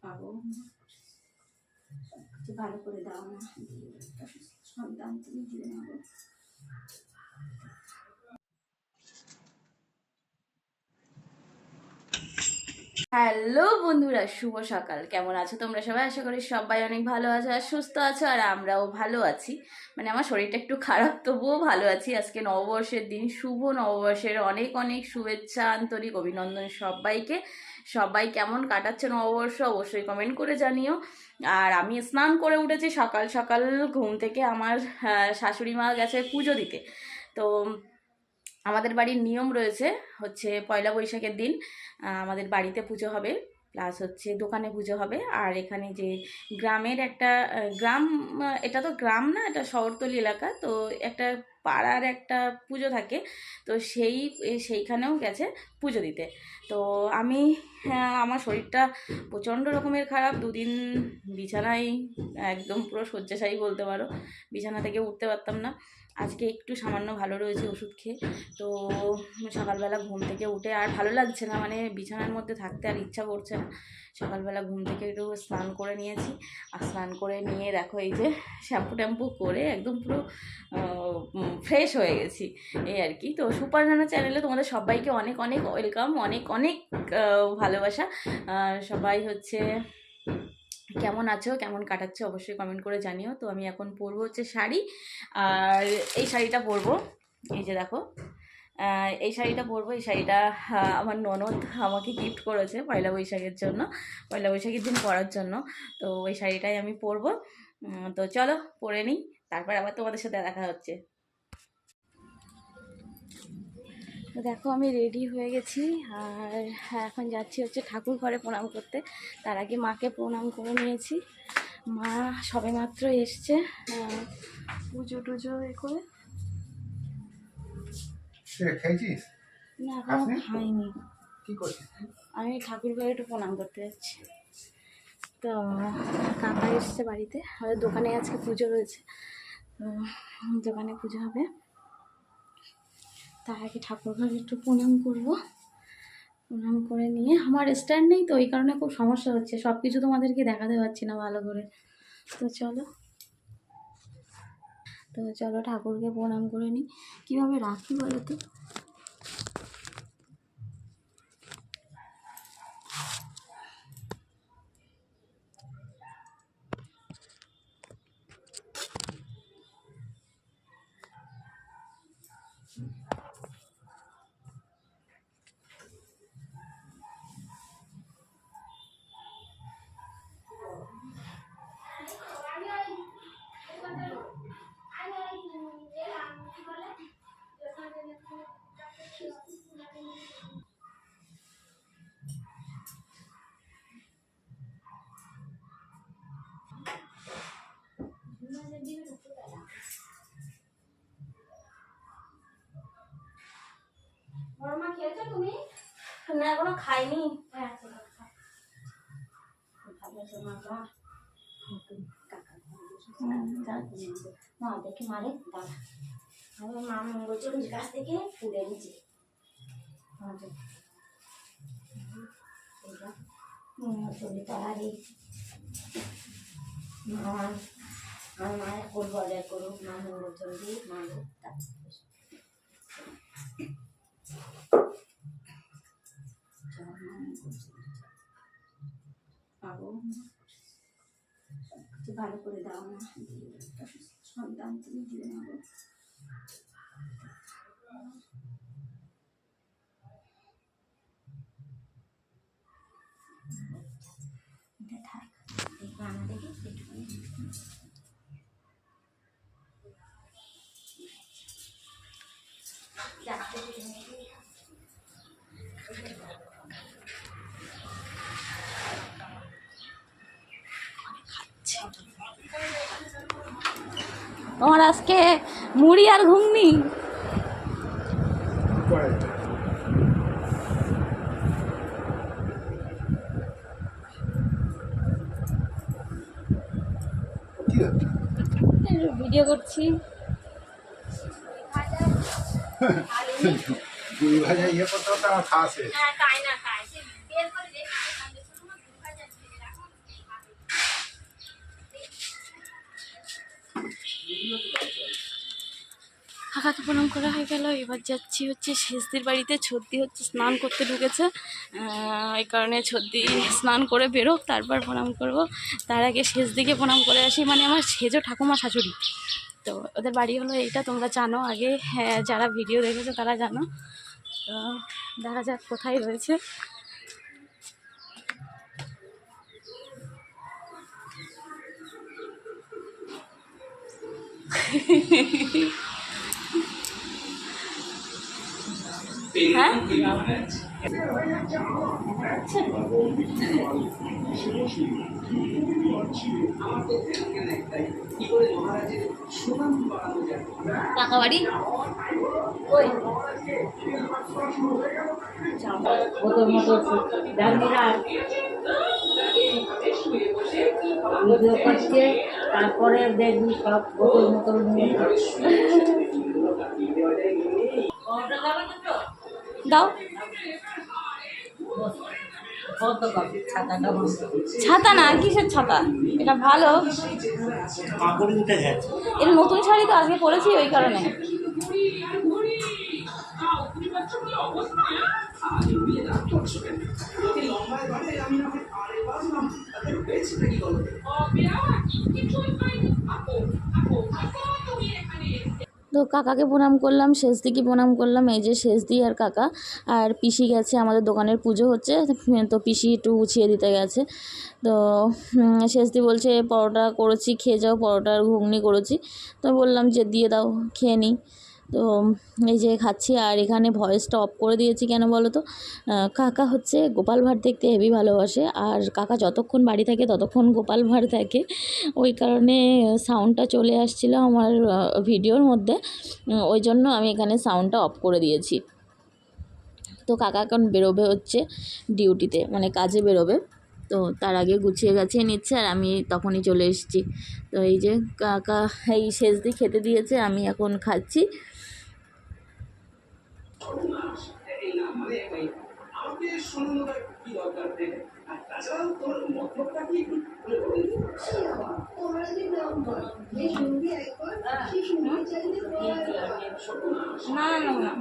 পাবো কিছু ভালো করে দাও না, সব দাম তুমি দিয়ে নেবো। হ্যালো বন্ধুরা, শুভ সকাল। কেমন আছো তোমরা সবাই? আশা করি সবাই অনেক ভালো আছো আর সুস্থ আছো, আর আমরাও ভালো আছি। মানে আমার শরীরটা একটু খারাপ, তবুও ভালো আছি। আজকে নববর্ষের দিন, শুভ নববর্ষের অনেক অনেক শুভেচ্ছা, আন্তরিক অভিনন্দন সবাইকে। সবাই কেমন কাটাচ্ছে নববর্ষ অবশ্যই কমেন্ট করে জানিও। আর আমি স্নান করে উঠেছি সকাল সকাল ঘুম থেকে। আমার শাশুড়ি মা গেছে পুজো দিতে। তো আমাদের বাড়ির নিয়ম রয়েছে, হচ্ছে পয়লা বৈশাখের দিন আমাদের বাড়িতে পুজো হবে, প্লাস হচ্ছে দোকানে পুজো হবে। আর এখানে যে গ্রামের একটা গ্রাম, এটা তো গ্রাম না, এটা শহরতলি এলাকা, তো একটা পাড়ার একটা পুজো থাকে, তো সেইখানেও গেছে পুজো দিতে। তো আমি আমার শরীরটা প্রচণ্ড রকমের খারাপ, দুদিন বিছানায় একদম পুরো শয্যাশায়ী বলতে পারো, বিছানা থেকে উঠতে পারতাম না। আজকে একটু সামান্য ভালো রয়েছে ওষুধ খেয়ে। তো সকালবেলা ঘুম থেকে উঠে আর ভালো লাগছে না, মানে বিছানার মধ্যে থাকতে আর ইচ্ছা করছে না। সকালবেলা ঘুম থেকে একটু স্নান করে নিয়েছি, আর স্নান করে নিয়ে দেখো এই যে শ্যাম্পু ট্যাম্পু করে একদম পুরো ফ্রেশ হয়ে গেছি, এই আর কি। তো সুপার নানা চ্যানেলে তোমাদের সবাইকে অনেক অনেক ওয়েলকাম, অনেক অনেক ভালোবাসা। সবাই হচ্ছে কেমন আছো, কেমন কাটাচ্ছো অবশ্যই কমেন্ট করে জানিও। তো আমি এখন পরবো হচ্ছে শাড়ি, আর এই শাড়িটা পরবো, এই যে দেখো এই শাড়িটা পরবো। এই শাড়িটা আমার ননদ আমাকে গিফট করেছে পয়লা বৈশাখের জন্য, পয়লা বৈশাখের দিন পরার জন্য। তো ওই শাড়িটাই আমি পরবো। তো চলো পরে নিই, তারপর আবার তোমাদের সাথে দেখা হচ্ছে। তো দেখো আমি রেডি হয়ে গেছি, আর এখন যাচ্ছি হচ্ছে ঠাকুর ঘরে প্রণাম করতে। তার আগে মাকে প্রণাম করে নিয়েছি। মা সবে মাত্র এসছে পুজো টুজো এ করে। না এখনো খাইনি। আমি ঠাকুর ঘরে একটু প্রণাম করতে যাচ্ছি। তো কাকা এসছে বাড়িতে, আমাদের দোকানে আজকে পুজো রয়েছে, তো দোকানে পুজো হবে। তার আগে ঠাকুর ঘরে একটু প্রণাম করবো। প্রণাম করে নিয়ে, আমার স্ট্যান্ড নেই তো, এই কারণে খুব সমস্যা হচ্ছে, সব কিছু তোমাদেরকে দেখাতে পারছি না ভালো করে। তো চলো ঠাকুরকে প্রণাম করে নিই। কীভাবে রাখি বলো তো? তুমি না এখনো খাইনি। মা দেখে মারে দাদা, আমার মা বলছে গাছ থেকে তুলে নিচ্ছে। ছবি তাড়ারি আমার মায়ের করবো, অর্ডার করুক, মা মঙ্গল চন্ডী মা পাবো কিছু ভালো করে দাও না, সব দাম তুমি দিয়ে নেবো। তোমার আজকে মুড়ি আর ঘুগনি। ভিডিও করছি। ইয়ে করতে হতো আমার খাওয়া শেষ। কাকাকে প্রণাম করা হয়ে গেল। এবার যাচ্ছি হচ্ছে সেজদির বাড়িতে। ছদ্দি হচ্ছে স্নান করতে ঢুকেছে, এই কারণে ছদ্দি স্নান করে বেরোক, তারপর প্রণাম করব। তার আগে সেজদিকে প্রণাম করে আসি, মানে আমার সেজো ঠাকুমা শাশুড়ি। তো ওদের বাড়ি হলো এইটা, তোমরা জানো আগে, হ্যাঁ যারা ভিডিও দেখেছো তারা জানো। তো দেখা যাক কোথায় রয়েছে। হ্যাঁ কাকা বাড়ি ওই তারপরে দেখবি সব বোতল মোতল নিয়ে দাও ছাতা না, কিসের ছাতা? এটা ভালো, এটা নতুন শাড়ি তো আজকে পরেছি ওই কারণে। তো কাকাকে প্রণাম করলাম, শেষদিকে প্রণাম করলাম। এই যে শেষদি আর কাকা আর পিসি গেছে, আমাদের দোকানের পুজো হচ্ছে তো পিসি একটু গুছিয়ে দিতে গেছে। তো শেষদি বলছে পরোটা করেছি খেয়ে যাও, পরোটা আর ঘুগনি করেছি। তো বললাম যে দিয়ে দাও খেয়ে নিই। তো এই যে খাচ্ছি। আর এখানে ভয়েসটা অফ করে দিয়েছি কেন বলো তো, কাকা হচ্ছে গোপাল ভাঁড় দেখতে হেবি ভালোবাসে, আর কাকা যতক্ষণ বাড়ি থাকে ততক্ষণ গোপাল ভাঁড় থাকে, ওই কারণে সাউন্ডটা চলে আসছিলো আমার ভিডিওর মধ্যে, ওই জন্য আমি এখানে সাউন্ডটা অফ করে দিয়েছি। তো কাকা এখন বেরোবে হচ্ছে ডিউটিতে, মানে কাজে বেরোবে। তো তার আগে গুছিয়ে গাছিয়ে নিচ্ছে, আর আমি তখনই চলে এসেছি। তো এই যে কাকা এই শেষদি খেতে দিয়েছে, আমি এখন খাচ্ছি। না না না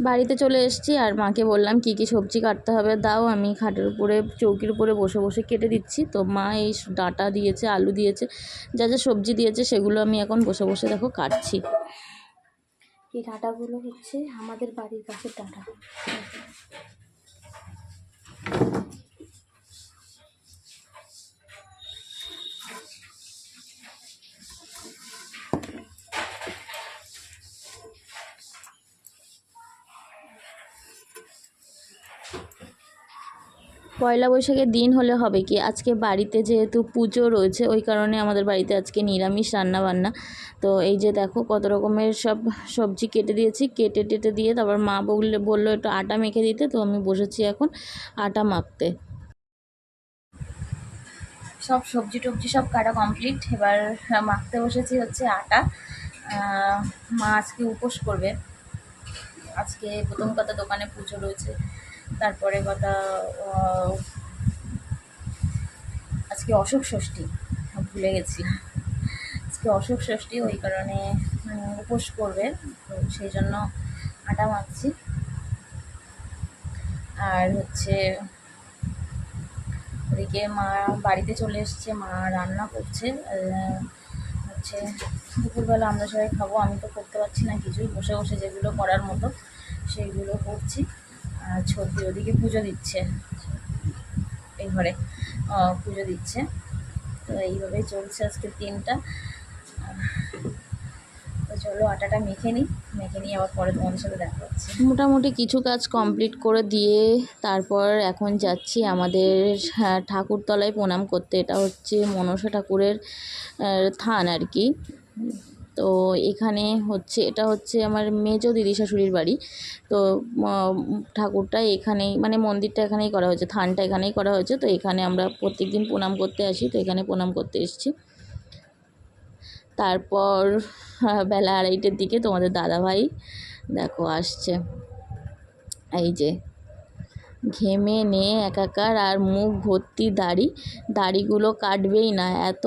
বাড়িতে চলে এসেছি, আর মাকে বললাম কি কি সবজি কাটতে হবে দাও, আমি খাটের উপরে চৌকির উপরে বসে বসে কেটে দিচ্ছি। তো মা এই ডাঁটা দিয়েছে, আলু দিয়েছে, যা যা সবজি দিয়েছে সেগুলো আমি এখন বসে বসে দেখো কাটছি। এই ডাঁটাগুলো হচ্ছে আমাদের বাড়ির কাছের ডাঁটা। পয়লা বৈশাখের দিন হলে হবে কি, আজকে বাড়িতে যেহেতু পুজো রয়েছে ওই কারণে আমাদের বাড়িতে আজকে নিরামিষ রান্নাবান্না। তো এই যে দেখো কত রকমের সব সবজি কেটে দিয়েছি, কেটে টেটে দিয়ে তারপর মা বললো একটু আটা মেখে দিতে। তো আমি বসেছি এখন আটা মাখতে। সব সবজি টবজি সব কাটা কমপ্লিট, এবার মাখতে বসেছি হচ্ছে আটা। মা আজকে উপোস করবে, আজকে প্রথম কথা দোকানে পুজো রয়েছে, তারপরে কথা আজকে অশোক ষষ্ঠী, ভুলে গেছি, আজকে অশোক ষষ্ঠী, ওই কারণে উপোস করবে। তো সেই জন্য আটা মাখছি। আর হচ্ছে ওদিকে মা বাড়িতে চলে এসছে, মা রান্না করছে হচ্ছে দুপুরবেলা আমরা সবাই খাবো। আমি তো করতে পারছি না কিছুই, বসে বসে যেগুলো করার মতো সেইগুলো করছি। আর ছবি ওদিকে পুজো দিচ্ছে, এই ঘরে পুজো দিচ্ছে। তো এইভাবেই চলছে আজকের দিনটা। তো চলো আটাটা মেখে নিই আবার পরে তোমাদের সাথে দেখা হচ্ছে। মোটামুটি কিছু কাজ কমপ্লিট করে দিয়ে তারপর এখন যাচ্ছি আমাদের ঠাকুরতলায় প্রণাম করতে। এটা হচ্ছে মনসা ঠাকুরের থান আর কি। তো এখানে হচ্ছে, এটা হচ্ছে আমার মেজো দিদি শাশুড়ির বাড়ি। তো ঠাকুরটা এখানেই, মানে মন্দিরটা এখানেই করা হয়েছে, থানটা এখানেই করা হয়েছে। তো এখানে আমরা প্রত্যেকদিন প্রণাম করতে আসি, তো এখানে প্রণাম করতে এসেছি। তারপর বেলা 2:30টার দিকে তোমাদের দাদাভাই দেখো আসছে, এই যে ঘেমে নে একাকার, আর মুখ ভর্তি দাড়ি, দাড়িগুলো কাটবেই না, এত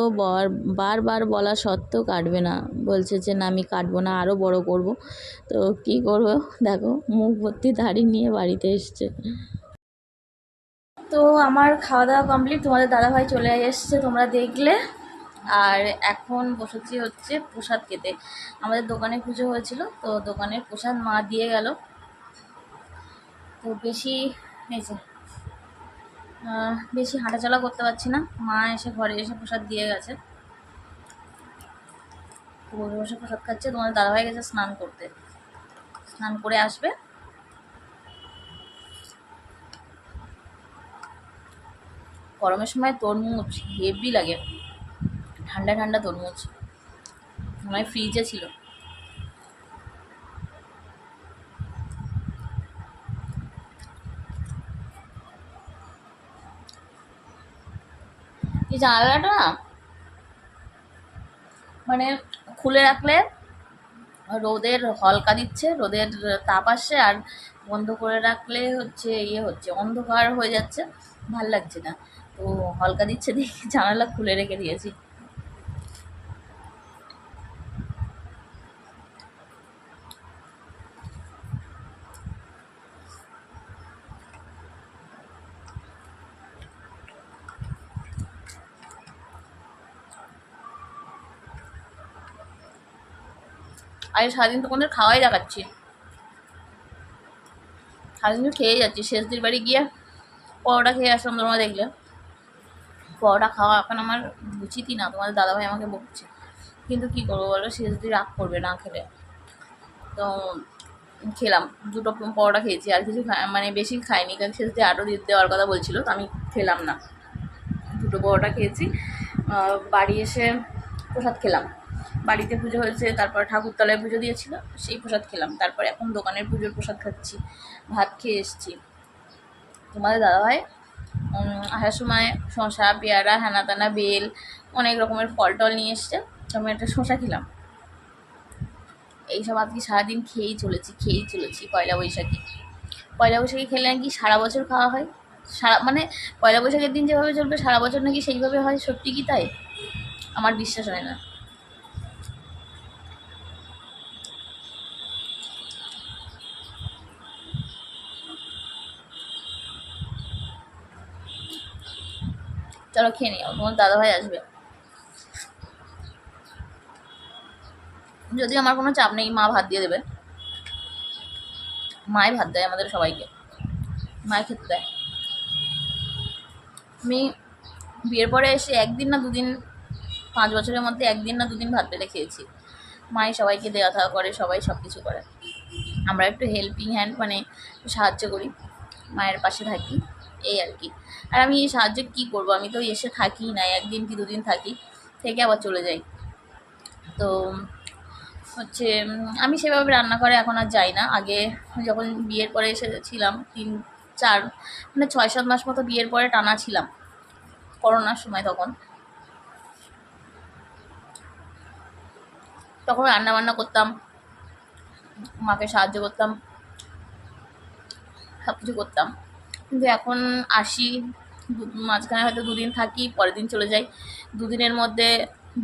বারবার বলা সত্ত্বেও কাটবে না, বলছে যে না আমি কাটবো না, আরও বড় করব। তো কি করবো, দেখো মুখ ভর্তি দাড়ি নিয়ে বাড়িতে এসছে। তো আমার খাওয়া দাওয়া কমপ্লিট, তোমাদের দাদাভাই চলে এসছে তোমরা দেখলে। আর এখন বসেছি হচ্ছে প্রসাদ খেতে। আমাদের দোকানে পুজো হয়েছিল, তো দোকানের প্রসাদ মা দিয়ে গেল। তো বেশি এই যে বেশি হাঁটাচলা করতে পারছি না, মা এসে ঘরে এসে প্রসাদ দিয়ে গেছে। তো বসে বসে প্রসাদ খাচ্ছে। তোমাদের দাদাভাই গেছে স্নান করতে, স্নান করে আসবে। গরমের সময় তরমুজ হেভি লাগে, ঠান্ডা ঠান্ডা তরমুজ, আমার ফ্রিজে ছিল। এই জানালাটা না মানে খুলে রাখলে রোদের হলকা দিচ্ছে, রোদের তাপ আসছে, আর বন্ধ করে রাখলে হচ্ছে হচ্ছে অন্ধকার হয়ে যাচ্ছে, ভাল লাগছে না। তো হলকা দিচ্ছে দেখে জানালা খুলে রেখে দিয়েছি। আর সারাদিন তো কোনদের খাওয়াই দেখাচ্ছি, সারাদিন তো খেয়ে যাচ্ছি। শেষদের বাড়ি গিয়ে পরোটা খেয়ে আসলাম, তোমরা দেখলে। পরোটা খাওয়া এখন আমার উচিতই না, তোমাদের দাদাভাই আমাকে বকছে, কিন্তু কী করবো বলো, শেষদি রাগ করবে না খেলে। তো খেলাম, দুটো পরোটা খেয়েছি, আর কিছু মানে বেশি খাইনি, কারণ শেষদি আরও দেওয়ার কথা বলছিল, তো আমি খেলাম না। দুটো পরোটা খেয়েছি। বাড়ি এসে প্রসাদ খেলাম, বাড়িতে পুজো হয়েছে, তারপর ঠাকুরতলায় পুজো দিয়েছিল, সেই প্রসাদ খেলাম। তারপর এখন দোকানের পুজোর প্রসাদ খাচ্ছি, ভাত খেয়ে এসেছি। তোমাদের দাদাভাই আসার সময় শসা, পেয়ারা, হ্যানা ত্যানা, বেল, অনেক রকমের ফল টল নিয়ে এসছে। আমি একটা শসা খেলাম। এইসব আজকে সারাদিন খেয়েই চলেছি। পয়লা বৈশাখী খেলে নাকি সারা বছর খাওয়া হয়, মানে পয়লা বৈশাখের দিন যেভাবে চলবে সারা বছর নাকি সেইভাবে হয়, সত্যি কি তাই? আমার বিশ্বাস হয় না। চলো খেয়ে নিও, তোমার দাদাভাই আসবে। যদি আমার কোনো চাপ নেই, মা ভাত দিয়ে দেবে, মাই ভাত দেয় আমাদের সবাইকে, মাই খেতে দেয়। আমি বিয়ের পরে এসে একদিন না দুদিন, 5 বছরের মধ্যে একদিন না দুদিন ভাত পেলে খেয়েছি। মাই সবাইকে দেওয়া থাওয়া করে, সবাই সব কিছু করে, আমরা একটু হেল্পিং হ্যান্ড, মানে সাহায্য করি, মায়ের পাশে থাকি, এই আর কি। আর আমি এই সাহায্য কী করবো, আমি তো এসে থাকি না, একদিন কি দুদিন থাকি, থেকে আবার চলে যাই। তো হচ্ছে আমি সেভাবে রান্না করে এখন আর যাই না। আগে যখন বিয়ের পরে এসেছিলাম 3-4 মানে 6-7 মাস মতো বিয়ের পরে টানা ছিলাম, করোনার সময়, তখন রান্না বান্না করতাম, মাকে সাহায্য করতাম, সব কিছু করতাম। কিন্তু এখন আসি, মাঝখানে হয়তো দুদিন থাকি, পরের দিন চলে যাই। দুদিনের মধ্যে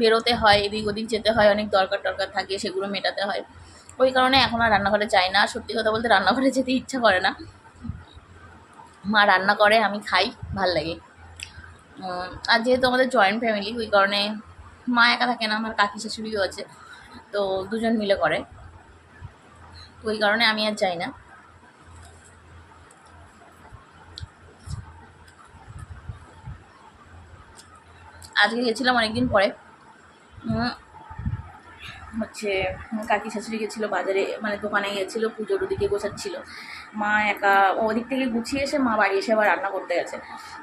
বেরোতে হয়, এদিক ওদিক যেতে হয়, অনেক দরকার টরকার থাকে, সেগুলো মেটাতে হয়। ওই কারণে এখন আর রান্নাঘরে যাই না। সত্যি কথা বলতে রান্নাঘরে যেতে ইচ্ছা করে না, মা রান্না করে, আমি খাই, ভাল লাগে। আর যেহেতু আমাদের জয়েন্ট ফ্যামিলি, ওই কারণে মা একা থাকে না, আমার কাকি শাশুড়িও আছে, তো দুজন মিলে করে, তো ওই কারণে আমি আর যাই না। আজকে গেছিলাম অনেকদিন পরে, হচ্ছে কাকি শাশুড়ি গেছিলো বাজারে, মানে দোকানে গেছিলো, পুজোর ওদিকে গোছাচ্ছিল। মা একা ওদিক থেকে গুছিয়ে এসে মা বাড়ি এসে আবার রান্না করতে গেছে।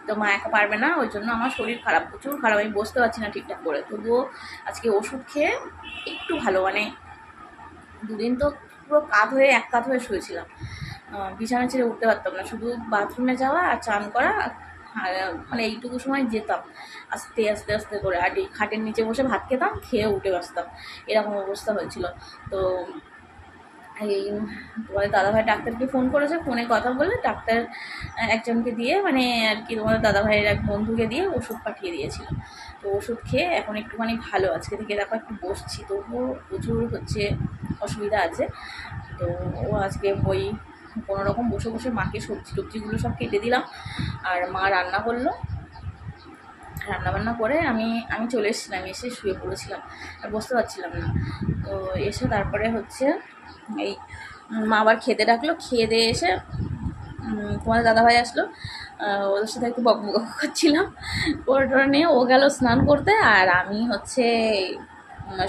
তো মা একা পারবে না, ওই জন্য আমার শরীর খারাপ, প্রচুর খারাপ, আমি বসতে পারছি না ঠিকঠাক করে। তবুও আজকে ওষুধ খেয়ে একটু ভালো, মানে দুদিন তো পুরো এক কাত হয়ে শুয়েছিলাম, বিছানা ছেড়ে উঠতে পারতাম না, শুধু বাথরুমে যাওয়া আর চান করা, আর মানে এইটুকু সময় যেতাম আস্তে আস্তে আস্তে করে, আর এই খাটের নিচে বসে ভাত খেতাম, খেয়ে উঠে বসতাম, এরকম অবস্থা হয়েছিল। তো এই তোমাদের দাদাভাই ডাক্তারকে ফোন করেছে, ফোনে কথা বলে ডাক্তার একজনকে দিয়ে, মানে আর কি তোমাদের দাদাভাইয়ের এক বন্ধুকে দিয়ে ওষুধ পাঠিয়ে দিয়েছিল। তো ওষুধ খেয়ে এখন একটুখানি ভালো, আজকে থেকে দেখো একটু বসছি, তবুও প্রচুর হচ্ছে অসুবিধা আছে। তো ও আজকে ওই কোনো রকম বসে বসে মাকে সবজি টবজিগুলো সব কেটে দিলাম, আর মা রান্না করলো, রান্নাবান্না করে আমি আমি চলে এসেছিলাম, এসে শুয়ে পড়েছিলাম, আর বসতে পারছিলাম না। তো এসে তারপরে হচ্ছে এই মা আবার খেতে ডাকলো, খেয়ে দিয়ে এসে তোমাদের দাদাভাই আসলো, ওদের সাথে একটু বকবক করছিলাম, ওটা নিয়ে ও গেল স্নান করতে, আর আমি হচ্ছে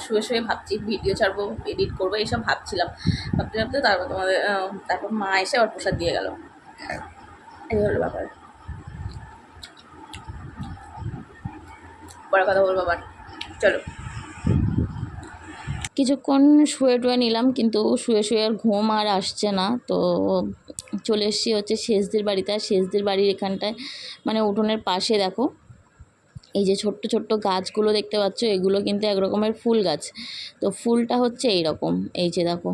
শুয়ে শুয়ে ভাবছি ভিডিও ছাড়বো, এডিট করবো, এইসব ভাবছিলাম, ভাবতে ভাবতে তারপর তারপর মা এসে আবার প্রসাদ দিয়ে গেল। এই হলো ব্যাপার, পরে কথা বলবো আবার, চলো। কিছুক্ষণ শুয়ে টুয়ে নিলাম, কিন্তু শুয়ে শুয়ে আর ঘুম আর আসছে না। তো চলে এসেছি হচ্ছে শেষদের বাড়িতে, আর শেষদের বাড়ির এখানটায় মানে উঠোনের পাশে দেখো এই যে ছোট্ট ছোট্ট গাছগুলো দেখতে পাচ্ছ, এগুলো কিন্তু এক রকমের ফুল গাছ। তো ফুলটা হচ্ছে এইরকম, এই যে দেখো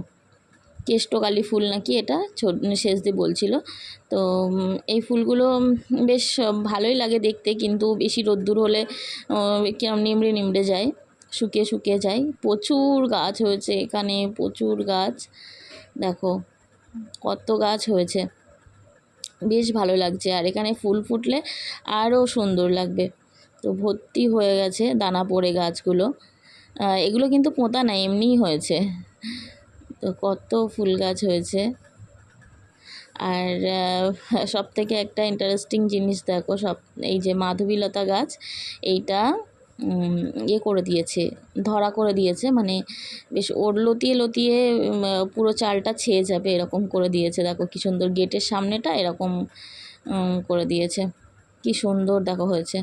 কেষ্টকালী ফুল নাকি এটা, শেষদি বলছিল। তো এই ফুলগুলো বেশ ভালোই লাগে দেখতে, কিন্তু বেশি রোদ্দুর হলে কিরম নিমড়ে নিমড়ে যায়, শুকিয়ে শুকিয়ে যায়। প্রচুর গাছ হয়েছে এখানে, প্রচুর গাছ, দেখো কত গাছ হয়েছে, বেশ ভালো লাগছে। আর এখানে ফুল ফুটলে আরও সুন্দর লাগবে। তো ভর্তি হয়ে গেছে দানা পড়ে গাছগুলো, এগুলো কিন্তু পোঁতা না, এমনিই হয়েছে। তো কত ফুল গাছ হয়েছে। আর সব থেকে একটা ইন্টারেস্টিং জিনিস দেখো, এই যে মাধবীলতা গাছ, এইটা ইয়ে করে দিয়েছে, ধরা করে দিয়েছে, মানে বেশ ওর লতিয়ে লতিয়ে পুরো চালটা ছেয়ে যাবে এরকম করে দিয়েছে। দেখো কি সুন্দর, গেটের সামনেটা এরকম করে দিয়েছে, কি সুন্দর দেখো হয়েছে।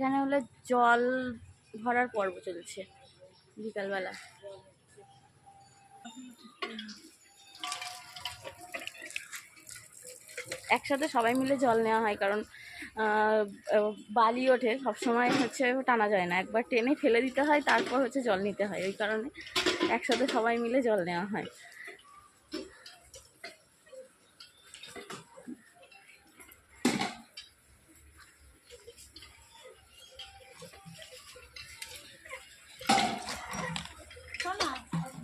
এখানে হলো জল ভরার পর্ব চলছে বিকালবেলা। একসাথে সবাই মিলে জল নেওয়া হয়, কারণ বালি ওঠে সবসময়, হচ্ছে টানা যায় না, একবার টেনে ফেলে দিতে হয়, তারপর হচ্ছে জল নিতে হয়, ওই কারণে একসাথে সবাই মিলে জল নেওয়া হয়।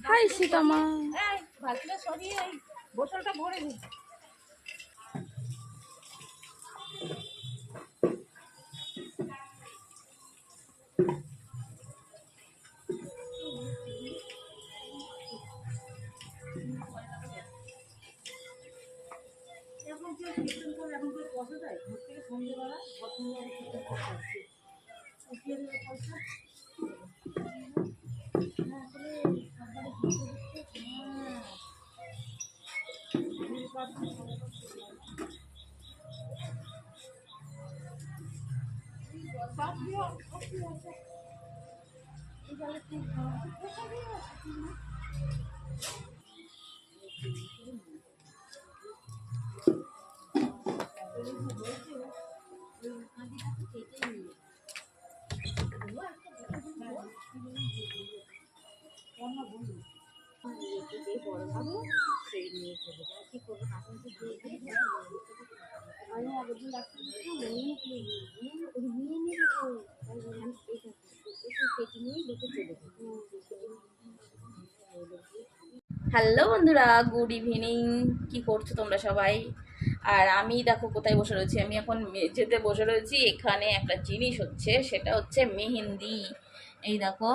হাই সীতামা, বালতিটা সরিয়ে এই বোতলটা ভরে দিই। এখন যে কীর্তন করে, এখন যে বসে যায় ঘর থেকে সন্ধ্যেবেলা হ্যালো বন্ধুরা, গুড ইভিনিং। কি করছো তোমরা সবাই? আর আমি দেখো কোথায় বসে রয়েছি, আমি এখন মেঝেতে বসে রয়েছি। এখানে একটা জিনিস হচ্ছে, সেটা হচ্ছে মেহেন্দি। এই দেখো,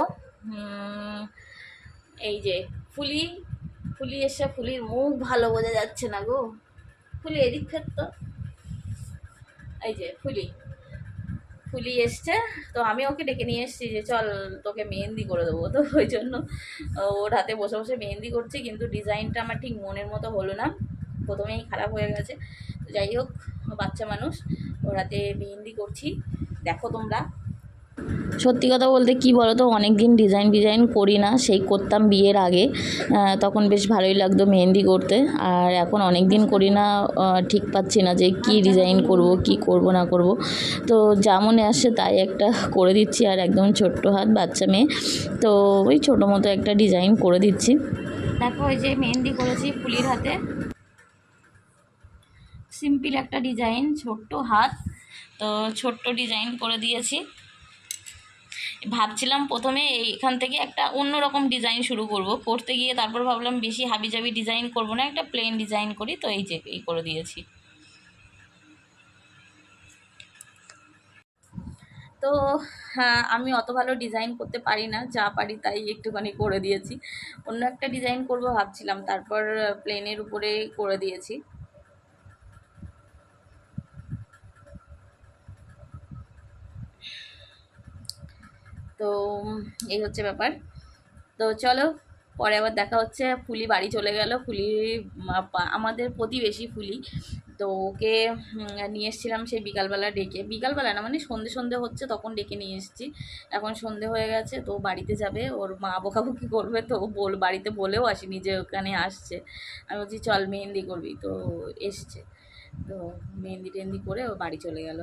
উম, এই যে ফুলি, ফুলি এসে, ফুলির মুখ ভালো বোঝা যাচ্ছে না গো। ফুলি এদিক ফের তো, এই যে ফুলি, ফুলি এসছে। তো আমি ওকে ডেকে নিয়ে এসেছি যে চল তোকে মেহেন্দি করে দেবো। তো ওই জন্য ওর হাতে বসে বসে মেহেন্দি করছি, কিন্তু ডিজাইনটা আমার ঠিক মনের মতো হলো না, প্রথমেই খারাপ হয়ে গেছে। তো যাই হোক, বাচ্চা মানুষ, ওর হাতে মেহেন্দি করছি, দেখো তোমরা। সত্যি কথা বলতে কি বলো তো, অনেক দিন ডিজাইন করি না, সেই করতাম বিয়ের আগে, তখন বেশ ভালোই লাগতো মেহেন্দি করতে। আর এখন অনেক দিন করি না, ঠিক পাচ্ছি না যে কি ডিজাইন করব, কি করব না করব। তো যা মনে আসে তাই একটা করে দিচ্ছি। আর একদম ছোট্ট হাত, বাচ্চা মেয়ে, তো ওই ছোটো মতো একটা ডিজাইন করে দিচ্ছি। দেখো ওই যে মেহেন্দি করেছি ফুলির হাতে, সিম্পল একটা ডিজাইন, ছোট্ট হাত, তো ছোট্ট ডিজাইন করে দিয়েছি। ভাবছিলাম প্রথমে এখান থেকে একটা অন্যরকম ডিজাইন শুরু করব, করতে গিয়ে তারপর ভাবলাম বেশি হাবিজাবি ডিজাইন করব না, একটা প্লেন ডিজাইন করি। তো এই যে এই করে দিয়েছি। তো হ্যাঁ, আমি অত ভালো ডিজাইন করতে পারি না, যা পারি তাই একটুখানি করে দিয়েছি। অন্য একটা ডিজাইন করব ভাবছিলাম, তারপর প্লেনের উপরে করে দিয়েছি। তো এই হচ্ছে ব্যাপার। তো চলো, পরে আবার দেখা হচ্ছে। ফুলি বাড়ি চলে গেল। ফুলি আমাদের প্রতিবেশী ফুলি। তো ওকে নিয়ে এসেছিলাম সেই বিকালবেলা ডেকে, বিকালবেলা না মানে সন্ধে সন্ধে হচ্ছে তখন ডেকে নিয়ে এসেছি। এখন সন্ধে হয়ে গেছে, তো বাড়িতে যাবে, ওর মা বকাবকি করবে, তো বাড়িতে বলেও আসেনি যে ওখানে আসছে। আমি বলছি চল মেহেন্দি করবি, তো এসছে। তো মেহেন্দি টেহেন্দি করে ও বাড়ি চলে গেল।